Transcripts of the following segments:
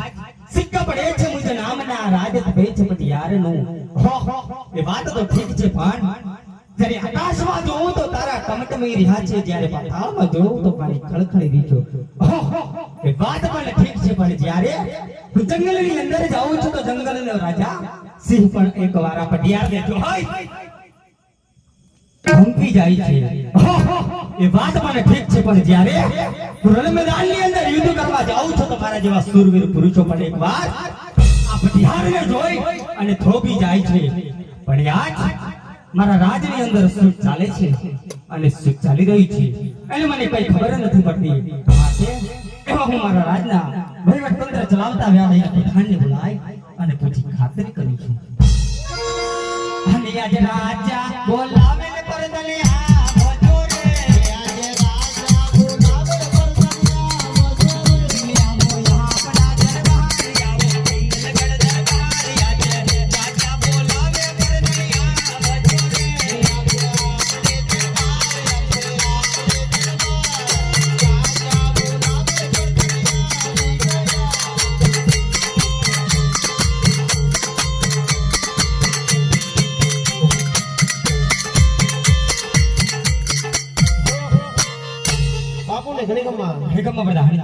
आज सिक्का पड़े छे मुझे नामना राजत भेच मटियारનું એ વાત તો ઠીક છે પણ જ્યારે આકાશમાં જોઉં તો તારા કમટમી રહ્યા છે જ્યારે પાતાળમાં જોઉં તો પાણી ખળખળી રીછો એ વાત પણ ઠીક છે પણ જ્યારે હું જંગલની અંદર જાઉં છું તો જંગલનો રાજા સિંહ પણ એકવાર આ પટિયાર દેજો હોય ધમકી જાય છે એ વાત પણ ઠીક છે પણ જ્યારે હું રણ મેદાનની અંદર યુદ્ધ કરવા જાઉં છું તો મારા જેવા શૂરવીર પુરુષો પણ એકવાર આ પટિયારને જોઈ અને થોભી જાય છે પણ આજ મારા રાજની અંદર સુખ ચાલે છે અને સુખ ચાલી રહી છે અને મને કઈ ખબર નથી પડતી માટે એવા હું મારા રાજના વહીવટ તંત્ર ચલાવતા વ્યાલા પઠાણને બોલાય અને પૂછી ખાતરી કરું છું અને આજ રાજા બોલાવે ને પરદલિયા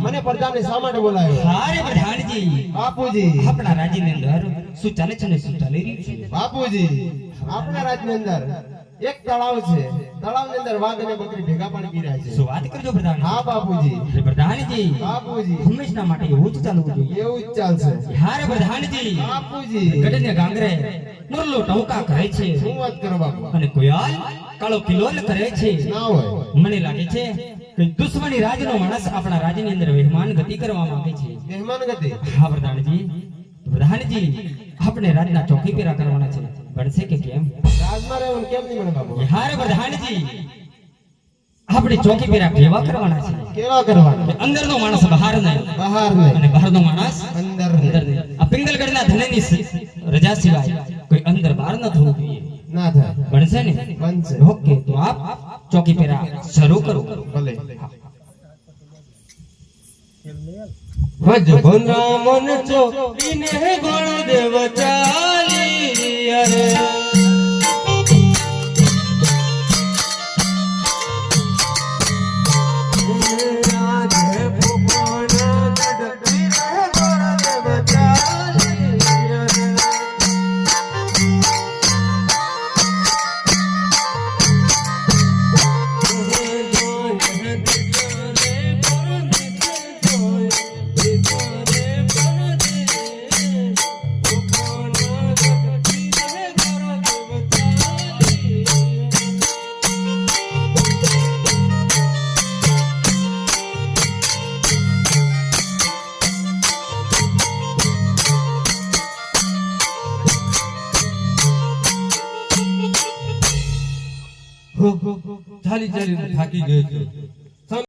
મને પ્રધાને શા માટે બોલાવ્યો? અરે પ્રધાનજી બાપુજી આપણા રાજ્યની અંદર શું ચાલે છે ને શું ચાલી રહ્યું છે? બાપુજી આપણા રાજ્યની અંદર એક તળાવ છે. તળાવની અંદર વાઘ અને બકરી ભેગા પાણી પી રહ્યા છે. શું વાત કરજો પ્રધાન? હા બાપુજી. પ્રધાનજી બાપુજી હંમેશા માટે એવું જ ચાલવું જોઈએ. એવું જ ચાલશે. હારે પ્રધાનજી બાપુજી ગઢને ગાંગરે મુરલો ટોકા કરે છે. શું વાત કરો બાપુ? અને કોયાલ કાળો કિલોલ કરે છે. ના હોય. મને લાગે છે કે દુશ્મની રાજનો માણસ આપણા રાજ્યની અંદર મહેમાન ગતિ કરવા માંગે છે. મહેમાન ગતિ? હા પ્રધાનજી. પ્રધાનજી આપણે રાજના ચોકી પેરા કરવાના છે. બનશે કે કેમ? રાજમાં રહેવું કેમ નહીં મને બાપુ? હારે પ્રધાનજી આપણે ચોકી પેરા કેવા કરવાના છે? કેવા કરવાના? અંદરનો માણસ બહાર નહીં, બહાર નહીં, અને બહારનો માણસ અંદર અંદર નહીં. આ પિંગલગઢના ધનેની રજા સિવાય કોઈ અંદર બહાર ન થવું જોઈએ. ના થાય. બનશે ને? બનશે. ઓકે તો આપ ચોકી પેરા શરૂ કરો. ભલે. ભજ ભંગા મન ચોરીને ગણ દેવ ચાલી અરે ચાલી ચાલીને થાકી ગયો છું.